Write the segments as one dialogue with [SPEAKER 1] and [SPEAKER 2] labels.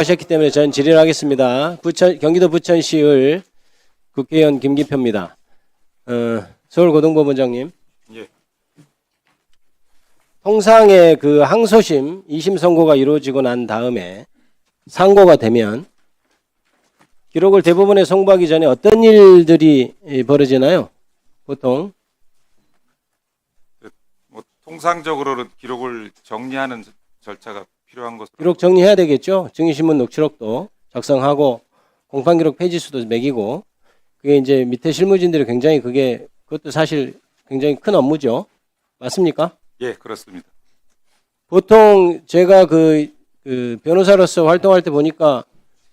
[SPEAKER 1] 하셨기 때문에 전 질의하겠습니다. 경기도 부천시의 국회의원 김기표입니다. 서울고등법원장님.
[SPEAKER 2] 예.
[SPEAKER 1] 통상의 그 항소심 2심 선고가 이루어지고 난 다음에 상고가 되면 기록을 대법원에 송부하기 전에 어떤 일들이 벌어지나요? 보통
[SPEAKER 2] 뭐 통상적으로는 기록을 정리하는 절차가 필요한 것으로.
[SPEAKER 1] 기록 정리해야 되겠죠. 증인신문 녹취록도 작성하고 공판기록 페이지수도 매기고 그게 이제 밑에 실무진들이 굉장히 그것도 사실 굉장히 큰 업무죠. 맞습니까?
[SPEAKER 2] 예, 그렇습니다.
[SPEAKER 1] 보통 제가 그 변호사로서 활동할 때 보니까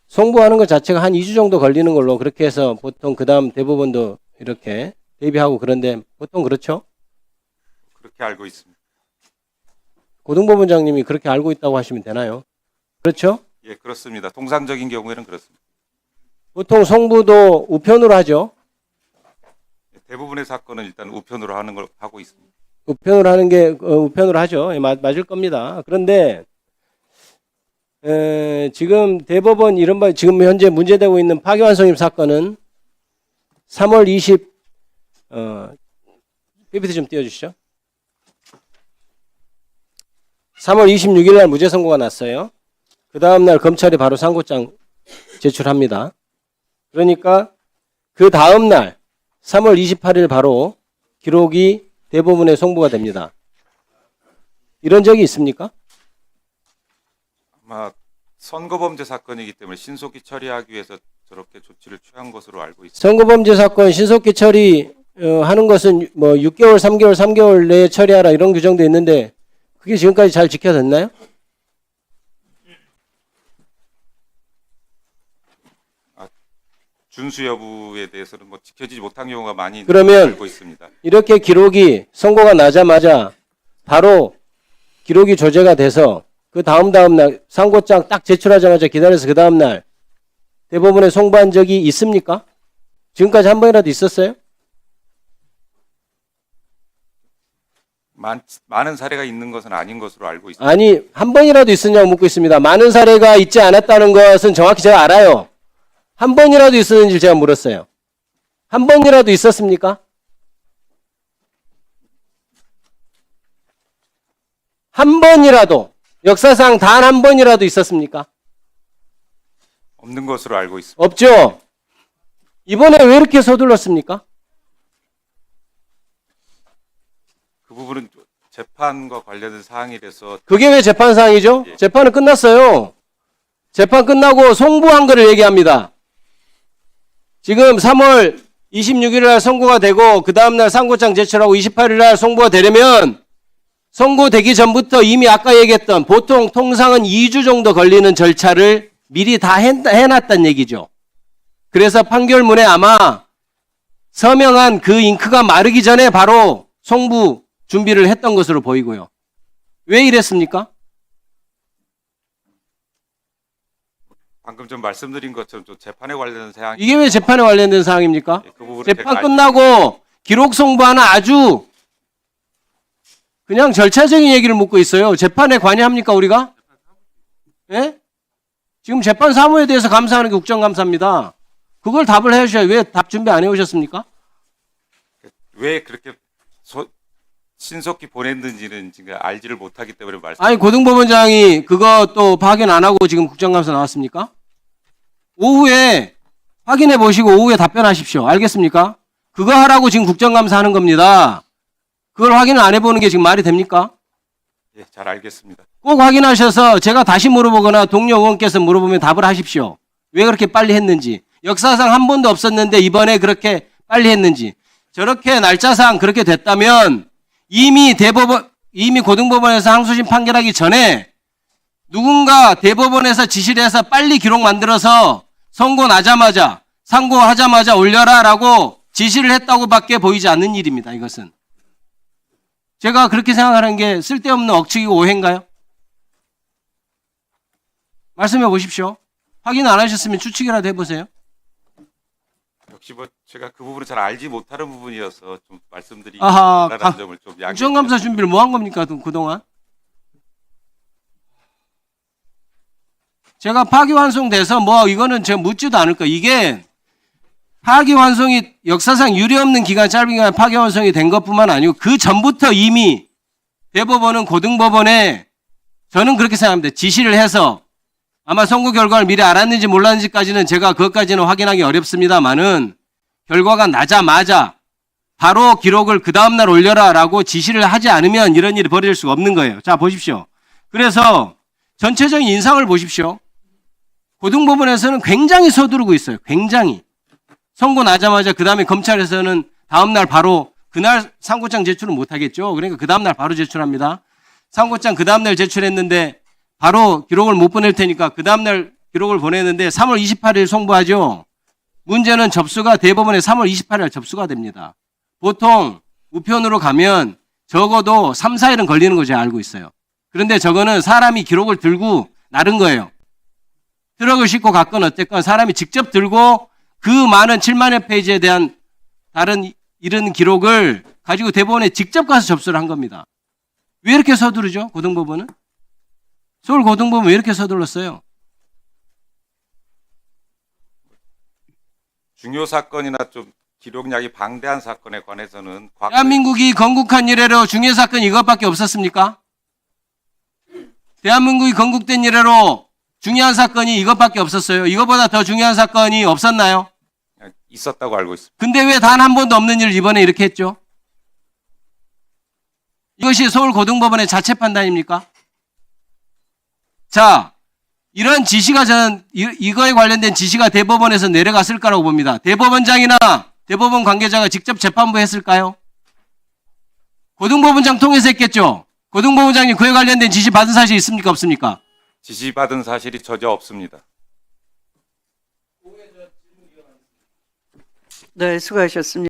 [SPEAKER 1] 송부하는 것 자체가 한 2주 정도 걸리는 걸로 그렇게 해서 보통 그 다음 대법원도 이렇게 대비하고 그런데 보통 그렇죠?
[SPEAKER 2] 그렇게 알고 있습니다.
[SPEAKER 1] 고등법원장님이 그렇게 알고 있다고 하시면 되나요? 그렇죠?
[SPEAKER 2] 예, 그렇습니다. 통상적인 경우에는 그렇습니다.
[SPEAKER 1] 보통 송부도 우편으로 하죠.
[SPEAKER 2] 대부분의 사건은 일단 우편으로 하는 걸 하고 있습니다.
[SPEAKER 1] 우편으로 하는 게 우편으로 하죠. 예, 맞을 겁니다. 그런데 지금 대법원 이른바 지금 현재 문제되고 있는 파기환송임 사건은 3월 PPT 좀 띄워주시죠. 3월 26일 날 무죄 선고가 났어요. 그 다음날 검찰이 바로 상고장 제출합니다. 그러니까 그 다음날 3월 28일 바로 기록이 대법원에 송부가 됩니다. 이런 적이 있습니까?
[SPEAKER 2] 아마 선거범죄 사건이기 때문에 신속히 처리하기 위해서 저렇게 조치를 취한 것으로 알고 있습니다.
[SPEAKER 1] 선거범죄 사건 신속히 처리하는 것은 뭐 6개월, 3개월 내에 처리하라 이런 규정도 있는데 그게 지금까지 잘 지켜졌나요?
[SPEAKER 2] 준수 여부에 대해서는 뭐 지켜지지 못한 경우가 많이
[SPEAKER 1] 그러면
[SPEAKER 2] 알고 있습니다.
[SPEAKER 1] 이렇게 기록이 선고가 나자마자 바로 기록이 조제가 돼서 그 다음날 상고장 딱 제출하자마자 기다려서 그 다음날 대법원에 송부한 적이 있습니까? 지금까지 한 번이라도 있었어요?
[SPEAKER 2] 많은 사례가 있는 것은 아닌 것으로 알고 있습니다.
[SPEAKER 1] 아니 한 번이라도 있었냐고 묻고 있습니다. 많은 사례가 있지 않았다는 것은 정확히 제가 알아요. 한 번이라도 있었는지 제가 물었어요. 한 번이라도 있었습니까? 한 번이라도 역사상 단 한 번이라도 있었습니까?
[SPEAKER 2] 없는 것으로 알고 있습니다.
[SPEAKER 1] 없죠. 이번에 왜 이렇게 서둘렀습니까?
[SPEAKER 2] 그 부분은 재판과 관련된 사항이라서.
[SPEAKER 1] 그게 왜 재판 사항이죠?
[SPEAKER 2] 예.
[SPEAKER 1] 재판은 끝났어요. 재판 끝나고 송부한 거를 얘기합니다. 지금 3월 26일 날 선고가 되고 그 다음날 상고장 제출하고 28일 날 송부가 되려면 선고되기 전부터 이미 아까 얘기했던 보통 통상은 2주 정도 걸리는 절차를 미리 다 해놨단 얘기죠. 그래서 판결문에 아마 서명한 그 잉크가 마르기 전에 바로 송부 준비를 했던 것으로 보이고요. 왜 이랬습니까?
[SPEAKER 2] 방금 좀 말씀드린 것처럼 좀 재판에 관련된 사항이.
[SPEAKER 1] 이게 왜 재판에 관련된 사항입니까?
[SPEAKER 2] 그 부분을
[SPEAKER 1] 재판
[SPEAKER 2] 제가
[SPEAKER 1] 끝나고 기록 송부하는 아주 그냥 절차적인 얘기를 묻고 있어요. 재판에 관여합니까 우리가? 예? 지금 재판 사무에 대해서 감사하는 게 국정감사입니다. 그걸 답을 해주셔야 왜 답 준비 안 해오셨습니까?
[SPEAKER 2] 왜 그렇게 신속히 보냈는지는 지금 알지를 못하기 때문에 말씀.
[SPEAKER 1] 아니 고등법원장이 그거 또 확인 안 하고 지금 국정감사 나왔습니까? 오후에 확인해 보시고 오후에 답변하십시오. 알겠습니까? 그거 하라고 지금 국정감사 하는 겁니다. 그걸 확인을 안 해보는 게 지금 말이 됩니까?
[SPEAKER 2] 예, 잘 알겠습니다.
[SPEAKER 1] 꼭 확인하셔서 제가 다시 물어보거나 동료 의원께서 물어보면 답을 하십시오. 왜 그렇게 빨리 했는지. 역사상 한 번도 없었는데 이번에 그렇게 빨리 했는지. 저렇게 날짜상 그렇게 됐다면 이미 고등법원에서 항소심 판결하기 전에 누군가 대법원에서 지시를 해서 빨리 기록 만들어서 선고 나자마자 상고하자마자 올려라라고 지시를 했다고밖에 보이지 않는 일입니다. 이것은. 제가 그렇게 생각하는 게 쓸데없는 억측이고 오해인가요? 말씀해 보십시오. 확인 안 하셨으면 추측이라도 해보세요.
[SPEAKER 2] 역시 뭐 제가 그 부분을 잘 알지 못하는 부분이어서 좀 말씀드리기
[SPEAKER 1] 아하,
[SPEAKER 2] 어렵다는 점을 좀 양해.
[SPEAKER 1] 국정감사 준비를 뭐 한 겁니까 그동안? 제가 파기환송돼서 뭐 이거는 제가 묻지도 않을 거예요. 이게 파기환송이 역사상 유례없는 기간 짧은 기간에 파기환송이 된 것뿐만 아니고 그 전부터 이미 대법원은 고등법원에 저는 그렇게 생각합니다. 지시를 해서 아마 선고 결과를 미리 알았는지 몰랐는지까지는 제가 그것까지는 확인하기 어렵습니다만은 결과가 나자마자 바로 기록을 그 다음날 올려라라고 지시를 하지 않으면 이런 일이 벌어질 수가 없는 거예요. 자, 보십시오. 그래서 전체적인 인상을 보십시오. 고등법원에서는 굉장히 서두르고 있어요. 굉장히. 선고 나자마자 그 다음에 검찰에서는 다음날 바로 그날 상고장 제출은 못하겠죠. 그러니까 그 다음날 바로 제출합니다. 상고장 그 다음날 제출했는데 바로 기록을 못 보낼 테니까 그 다음날 기록을 보내는데 3월 28일 송부하죠. 문제는 접수가 대법원에 3월 28일 접수가 됩니다. 보통 우편으로 가면 적어도 3, 4일은 걸리는 거 제가 알고 있어요. 그런데 저거는 사람이 기록을 들고 나른 거예요. 트럭을 싣고 갔건 어쨌건 사람이 직접 들고 그 많은 7만여 페이지에 대한 다른 이런 기록을 가지고 대법원에 직접 가서 접수를 한 겁니다. 왜 이렇게 서두르죠? 고등법원은? 서울 고등법원 왜 이렇게 서둘렀어요?
[SPEAKER 2] 중요 사건이나 좀 기록량이 방대한 사건에 관해서는
[SPEAKER 1] 대한민국이 건국한 이래로 중요 사건이 이것밖에 없었습니까? 대한민국이 건국된 이래로 중요한 사건이 이것밖에 없었어요. 이것보다 더 중요한 사건이 없었나요?
[SPEAKER 2] 있었다고 알고 있습니다.
[SPEAKER 1] 근데 왜 단 한 번도 없는 일을 이번에 이렇게 했죠? 이것이 서울 고등법원의 자체 판단입니까? 자, 이런 지시가 저는 이거에 관련된 지시가 대법원에서 내려갔을 거라고 봅니다. 대법원장이나 대법원 관계자가 직접 재판부에 했을까요? 고등법원장 통해서 했겠죠? 고등법원장님 그에 관련된 지시 받은 사실 있습니까? 없습니까?
[SPEAKER 2] 지시받은 사실이 전혀 없습니다.
[SPEAKER 3] 네, 수고하셨습니다.